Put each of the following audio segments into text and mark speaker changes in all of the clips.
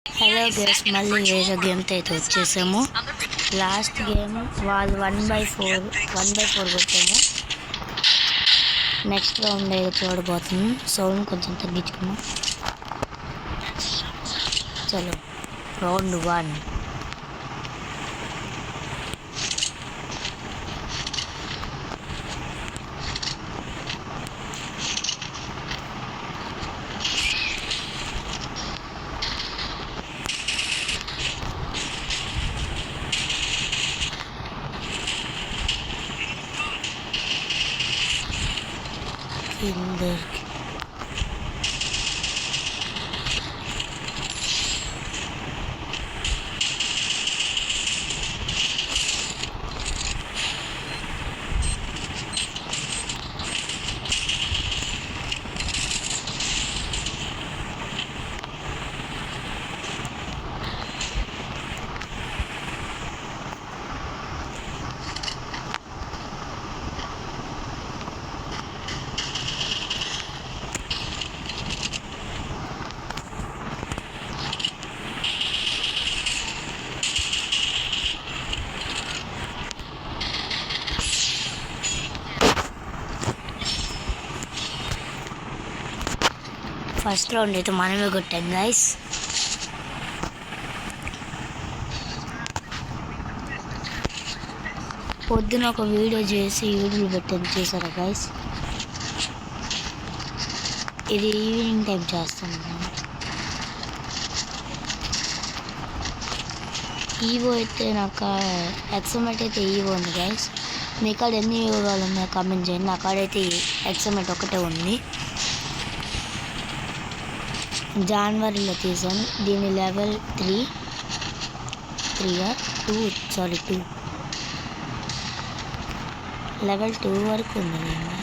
Speaker 1: Hello guys, మళ్ళీ వేరే గేమ్తో అయితే వచ్చేసాము. లాస్ట్ గేమ్ వాళ్ళు 1/4 కొట్టాము. నెక్స్ట్ రౌండ్ అయితే చూడబోతున్నాం. సౌండ్ కొంచెం తగ్గించుకున్నాం. చలో రౌండ్ 1. కిందకి ఫస్ట్ రౌండ్ అయితే మనమే కొట్టాం గైస్. పొద్దున ఒక వీడియో చేసి యూట్యూబ్ పెట్టాను, చూసారా గైస్? ఇది ఈవినింగ్ టైం చేస్తాను. ఈవో అయితే నాకు ఎక్సమెట్ అయితే ఈవో ఉంది గైస్. మీ కాడ ఎన్ని ఈవోలు ఉన్నాయో కామెంట్ చేయండి. నా కాడైతే ఎక్సమెట్ ఒకటే ఉంది. జనవరిలో తీసాను. దీని లెవెల్ 2 లెవెల్ 2 వరకు ఉంది. నేను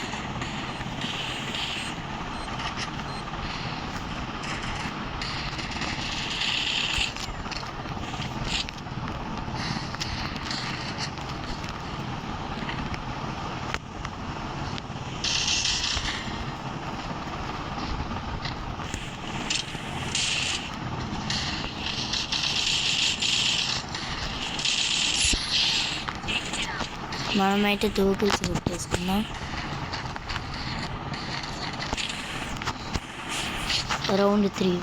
Speaker 1: మనమైతే 2 kills కొట్టేసుకున్నాం. రౌండ్ 3.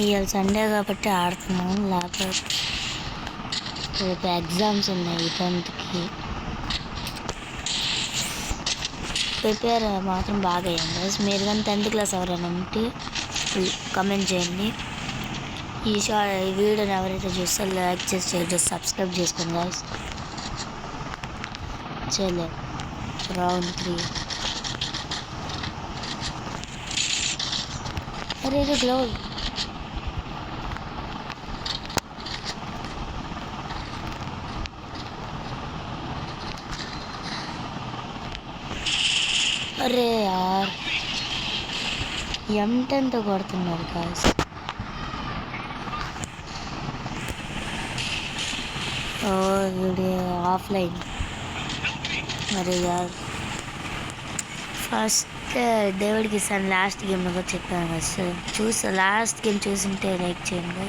Speaker 1: ఇవాళ సండే కాబట్టి ఆడుతున్నాం. లేకపోతే రేపు ఎగ్జామ్స్ ఉన్నాయి 10th. ప్రిపేర్ మాత్రం బాగా అయ్యాను గైస్. మీరు కానీ 10th క్లాస్ ఎవరైనా ఉంటే కమెంట్ చేయండి. ఈ వీడియోని ఎవరైతే చూస్తే లైక్ చేసి షేర్ సబ్స్క్రైబ్ చేసుకోండి గైస్. చలో రౌండ్ 3. అరే గ్లౌడ్ అరే యార్ M10తో కొడుతున్నారు గాయస్. Video offline. అరే యార్ ఫస్ట్ దేవుడికి ఇస్తాను. లాస్ట్ గేమ్లో కూడా చెప్పాను కదా. లాస్ట్ గేమ్ చూసింటే లైక్ చేయండి.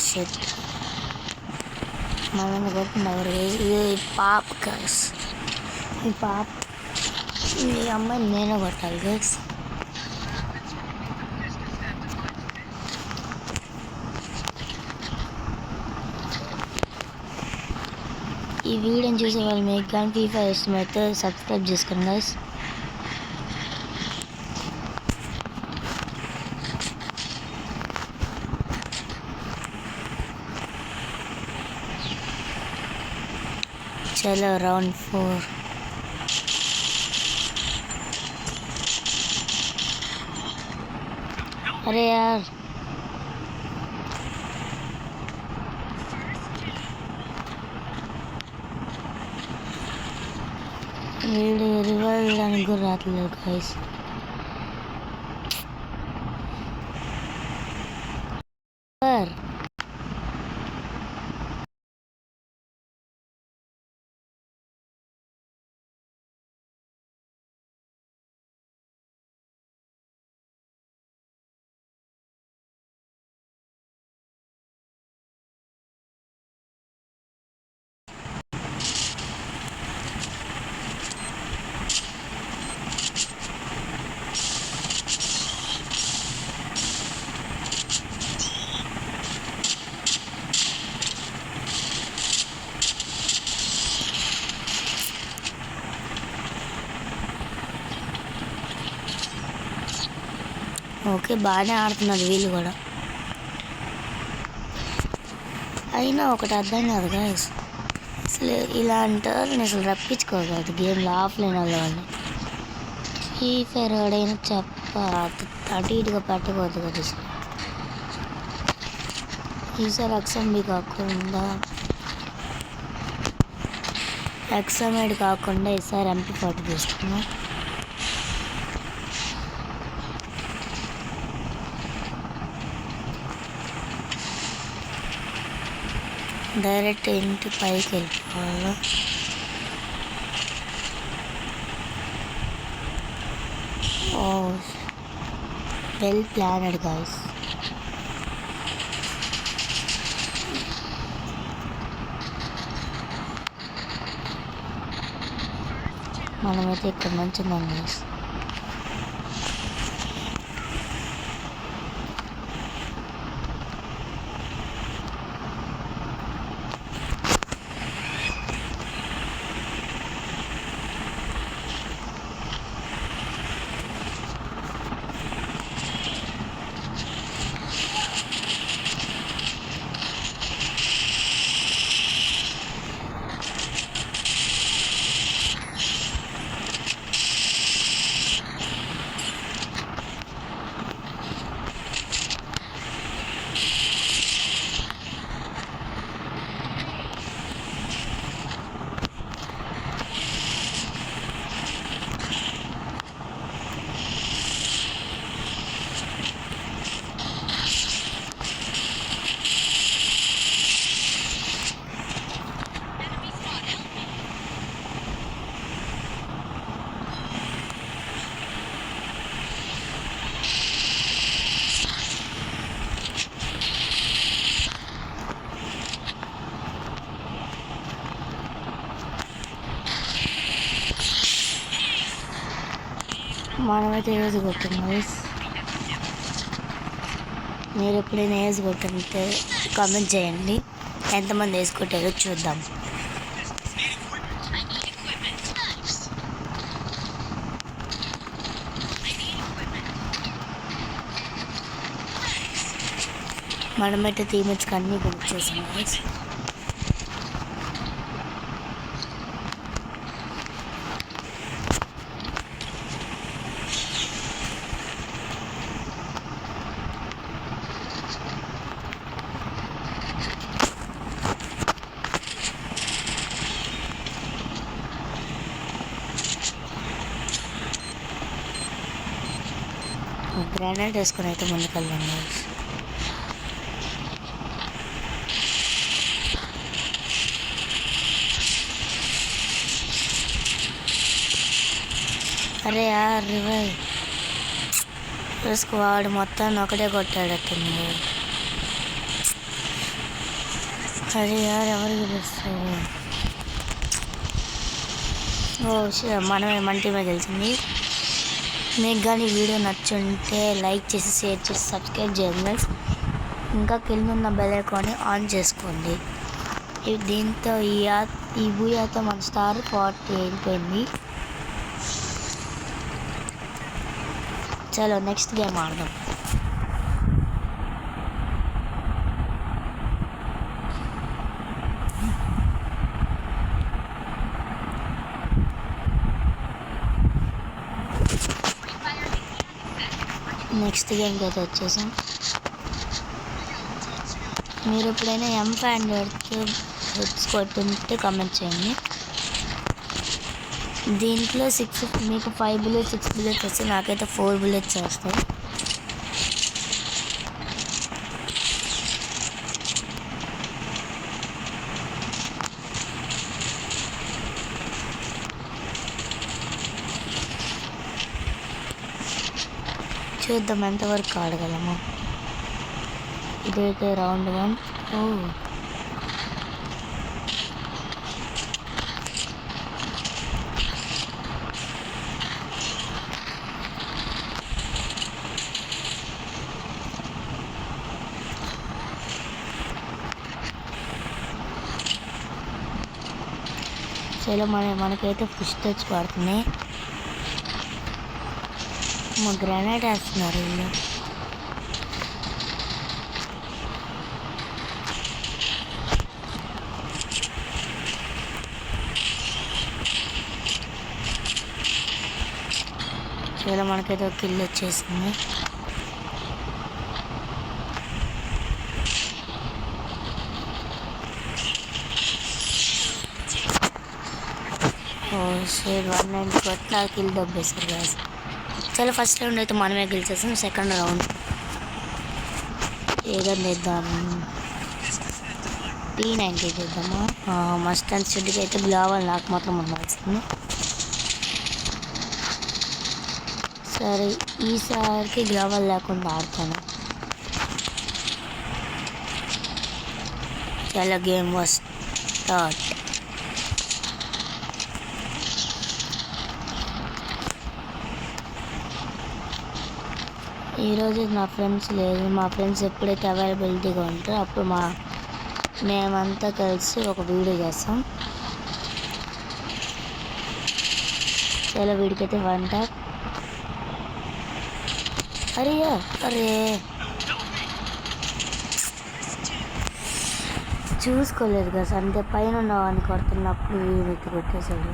Speaker 1: షెట్ మనల్ని కొట్టినవారు పాప గైస్. ఈ పాప ఈ అమ్మాయిని నేనే కొట్టాలి గైస్. ఈ వీడియోని చూసే వాళ్ళు మీకు కానీ FIFA ఇష్టమైతే సబ్స్క్రైబ్ చేసుకోండి గైస్. चलो राउंड 4. अरे यार వీడు రివైవ్ చేయడానికి కూడా రావట్లేదు గైస్. ఓకే, బాగానే ఆడుతున్నారు వీళ్ళు కూడా. అయినా ఒకటి అర్థం కాదు గైస్, అసలు ఇలా అంటారు నేను అసలు రప్పించుకోకూడదు గేమ్లో ఆఫ్లైన్ వాళ్ళని. ఫ్రీ ఫైర్ వాడైనా అటు ఇటుగా పెట్టకూడదు కదా. ఈసారి ఎక్స్ఎంబి కాకుండా ఎక్స్ఎంఐడ్ కాకుండా ఈసారి MP40 తీసుకున్నాం. డైరెక్ట్ ఇంటి పైకి వెళ్ళిపోవాలి. Well planned guys. మనమైతే ఇక్కడ మంచి ఉన్నాం గైస్. మనమైతే ఏజ్ కొట్టాం గైస్. మీరు ఎప్పుడైనా ఏజ్ కొట్టుంటే కామెంట్ చేయండి, ఎంతమంది ఏజ్ కొట్టారో చూద్దాం. మనమైతే టీమేట్స్కి అన్నీ బుక్ చేసాం గైస్. గ్రానైట్ వేసుకొని అయితే ముందుకెళ్దాం గైస్. అరే యార్ రివైవ్ వాడు మొత్తాన్ని ఒకటే కొట్టాడట్టుంది. అరే యార్ ఎవరికి గెలుస్తారు? మనమే మన టీమే గెలిచింది. మీకు కానీ వీడియో నచ్చుంటే లైక్ చేసి షేర్ చేసి సబ్స్క్రైబ్ చేయండి. ఇంకా కింద ఉన్న బెల్ ఐకాన్ని ఆన్ చేసుకోండి. దీంతో ఈ బూయాతో మన స్టార్ 40 అయిపోయింది. చలో నెక్స్ట్ గేమ్ ఆడదాం. నెక్స్ట్ గేమ్కి అయితే వచ్చేసాం. మీరు ఎప్పుడైనా M500 హెడ్స్ కొట్టుంటే కామెంట్ చేయండి. దీంట్లో 6 మీకు 5 బుల్లెట్స్ 6 బుల్లెట్స్ వస్తాయి, నాకైతే 4 బుల్లెట్స్ వస్తాయి. చూద్దాం ఎంతవరకు ఆడగలము. ఇదైతే రౌండ్ 1. ఓ చలో మనకైతే ఫస్ట్ టచ్ పడుతున్నాయి. మా గ్రానైట్ వేస్తున్నారు వీళ్ళు. చలో మనకైతే ఒక కిల్ వచ్చేసింది. షేడ్ 190 కొట్టి నాకు కిల్ దబ్బేస్తారు గాయస్. చాలా ఫస్ట్ రౌండ్ అయితే మనమే గెలిచేస్తాం. సెకండ్ రౌండ్ ఏదైనా ఇద్దాం, P90 ఇద్దామా. మస్ట్ అండ్ షెడ్కి అయితే గ్లోవల్ నాకు మాత్రం ఉండాల్సింది. సరే ఈసారికి గ్లోవల్ లేకుండా ఆడతాను. చాలా గేమ్ వాస్ స్టార్ట్. ఈరోజు నా ఫ్రెండ్స్ లేదు. మా ఫ్రెండ్స్ ఎప్పుడైతే అవైలబిలిటీగా ఉంటారో అప్పుడు మేమంతా కలిసి ఒక వీడియో చేస్తాం. చాలా వీడికైతే 1 ట్యాప్. అరే చూసుకోలేదు కదా, అంటే పైన ఉన్నవాడిని కొడుతున్నప్పుడు వీడికి కొట్టేశాడు.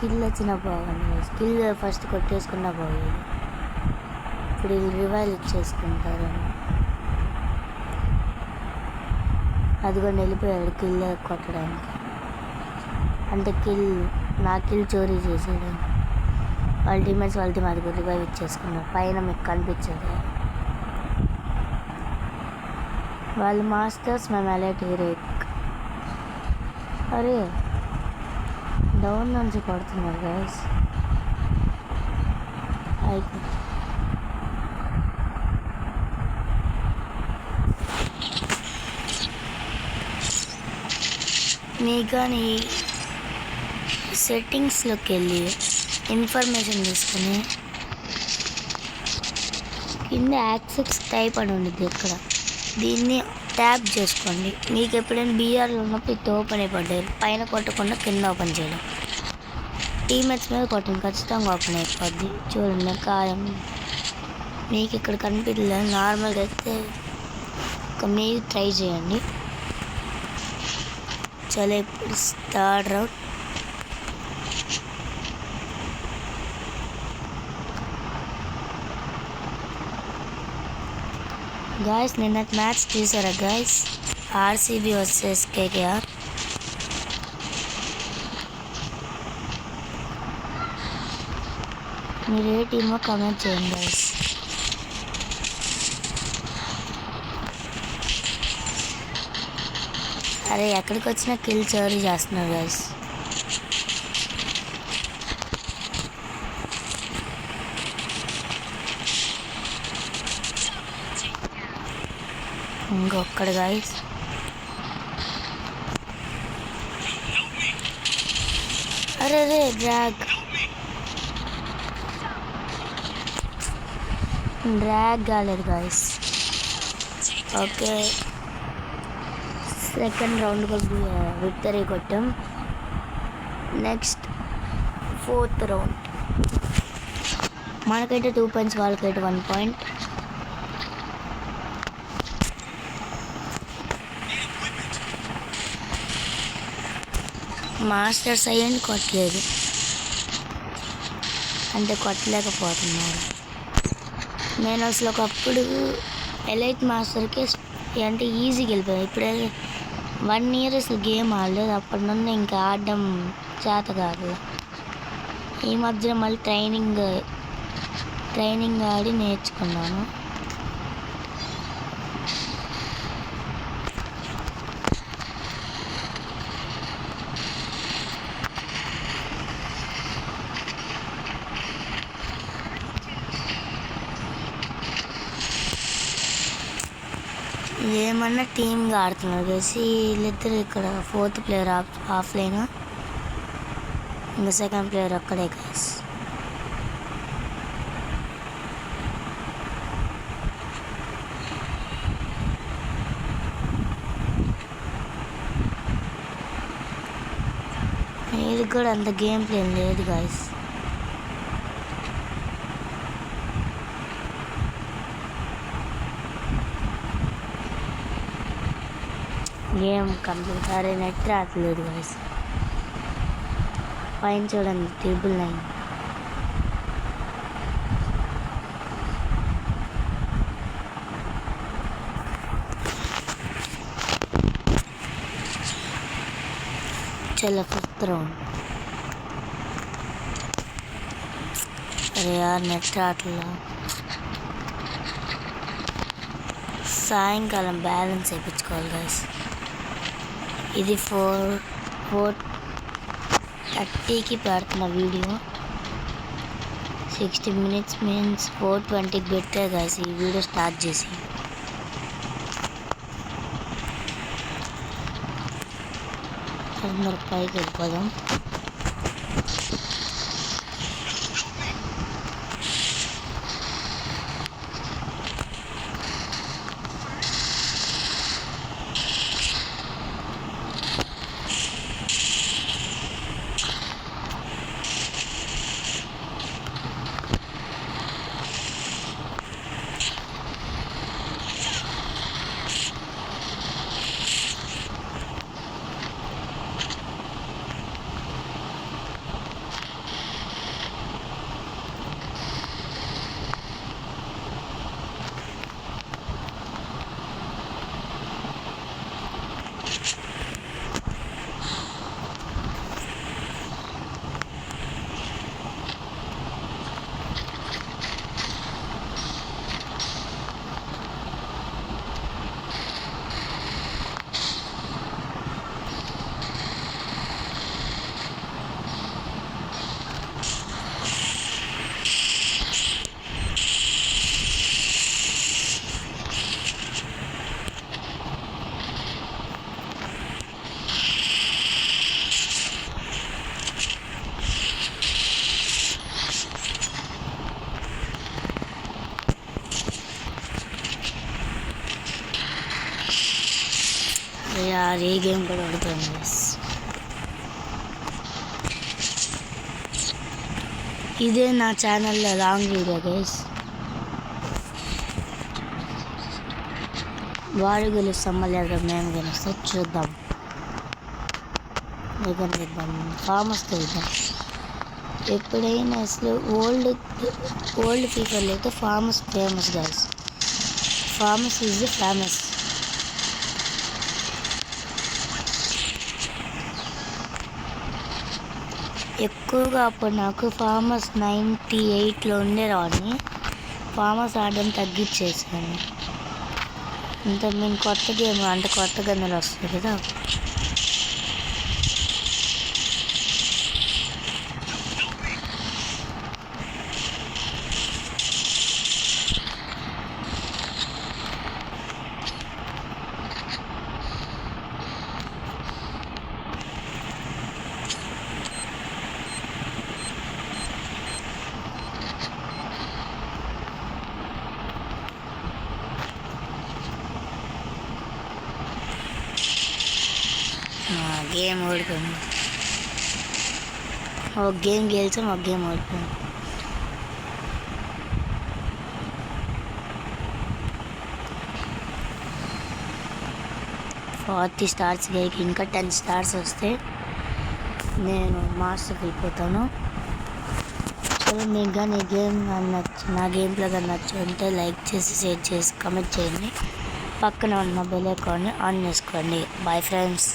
Speaker 1: కిల్ వచ్చినా బాగుంది. కిల్ ఫస్ట్ కొట్టేసుకున్నా బాగుంది. ఇప్పుడు వీళ్ళు రివైల్ ఇచ్చేసుకుంటారు. అది కూడా వెళ్ళిపోయాడు కిల్ కొట్టడానికి. అంటే నా కిల్ చోరీ చేసాడు. వాళ్ళ టీమేట్స్ వాళ్ళ టీం అది కూడా రివైవ్ ఇచ్చేసుకున్నారు. పైన మీకు కనిపించదు. వాళ్ళు మాస్టర్స్, మేము ఎలైట్ హీరోయిక్. అరే డౌన్ నుంచి కొడుతున్నారు గైస్. మీకు కానీ సెట్టింగ్స్లోకి వెళ్ళి ఇన్ఫర్మేషన్ తీసుకుని కింద యాక్సెస్ టైప్ అని ఉండిద్ది. ఇక్కడ దీన్ని ట్యాప్ చేసుకోండి. మీకు ఎప్పుడైనా బీఆర్లో ఉన్నప్పుడు ఇది ఓపెన్ అయిపోతాయి. పైన కొట్టకుండా కింద ఓపెన్ చేయడం. టీమేట్స్ మీద కొట్టండి, ఖచ్చితంగా ఓపెన్ అయిపోద్ది. చూడండి ఖాయం. మీకు ఇక్కడ కనిపించలేదు. నార్మల్గా అయితే మీరు ట్రై చేయండి. చలో ఇప్పుడు థర్డ్ రౌండ్. గాయస్ నిన్న మ్యాచ్ చూసారా గాయస్? RCB versus KKR. మీరు ఏ టీమో కామెంట్ చేయండి గాయస్. అరే ఎక్కడికి వచ్చినా కిల్ చోరీ చేస్తున్నారు గాయస్. ఇంకొక్కడ గాయస్. అరే డ్రాగ్ కాలేదు guys. Okay second round victory కొట్టాం. నెక్స్ట్ ఫోర్త్ రౌండ్ మనకైతే 2 పాయింట్స్, వాళ్ళకైతే 1 పాయింట్. మాస్టర్స్ అయ్యండి కొట్టలేదు, అంటే కొట్టలేకపోతున్నారు. నేను అసలు ఒకప్పుడు ఎలైట్ మాస్టర్కి అంటే ఈజీగా వెళ్ళిపోయాయి. ఇప్పుడే 1 ఇయర్ అసలు గేమ్ ఆడలేదు. అప్పటి నుండి ఇంకా ఆడడం చేత కాదు. ఈ మధ్య మళ్ళీ ట్రైనింగ్ ఆడి నేర్చుకున్నాను. ఏమన్నా టీమ్గా ఆడుతున్నారు కలిసి వీళ్ళిద్దరు. ఇక్కడ 4th ప్లేయర్ ఆఫ్లైన్, ఇంకా 2nd ప్లేయర్ అక్కడే గైస్. ఇది కూడా అంత గేమ్ ప్లే లేదు గైస్. Game complete. అరే నెట్ రావట్లేదు గైస్. పైన చూడండి 999. చలో 5th రౌండ్. అరే యార్ నెట్ రావట్లేదు. సాయంకాలం బ్యాలెన్స్ వేయించుకోవాలి గైస్. ఇది 4:30కి పెడుతున్న వీడియో. 60 minutes మీన్స్ 4:20కి పెట్టే గైస్ ఈ వీడియో స్టార్ట్ చేసి. అందరు పైకి వెళ్ళిపోదాం. यार ये गेम కూడా ఆడుతాను. ఇదే నా ఛానల్లో లాంగ్ వీడియో గైస్. వాడు గెలుస్తాం మళ్ళీ మేము గెలుస్తాం చూద్దాం. ఇద్దాం ఫామస్కి వెళ్దాం. ఎప్పుడైనా అసలు ఓల్డ్ ఫీఫర్లో అయితే famous famous guys. Famous is famous. ఎక్కువగా అప్పుడు నాకు ఫామస్ 98లో ఉండేవాడిని. ఫామస్ ఆడడం తగ్గించేసాను. ఇంత మేము కొత్త గేమ్ అంటే కొత్త గన్నులు వస్తుంది కదా. గేమ్ ఓడిపోయింది. ఒక గేమ్ గెలిచాం, ఒక గేమ్ ఓడిపోయింది. $40 స్టార్స్ గేకి ఇంకా 10 స్టార్స్ వస్తే నేను మాస్టర్కి వెళ్ళిపోతాను. సో మీకు కానీ గేమ్ నా గేమ్ ప్లే కానీ నచ్చుంటే లైక్ చేసి షేర్ చేసి కమెంట్ చేయండి. పక్కన ఉన్న బెల్ ఐకాన్ని ఆన్ చేసుకోండి. Bye friends.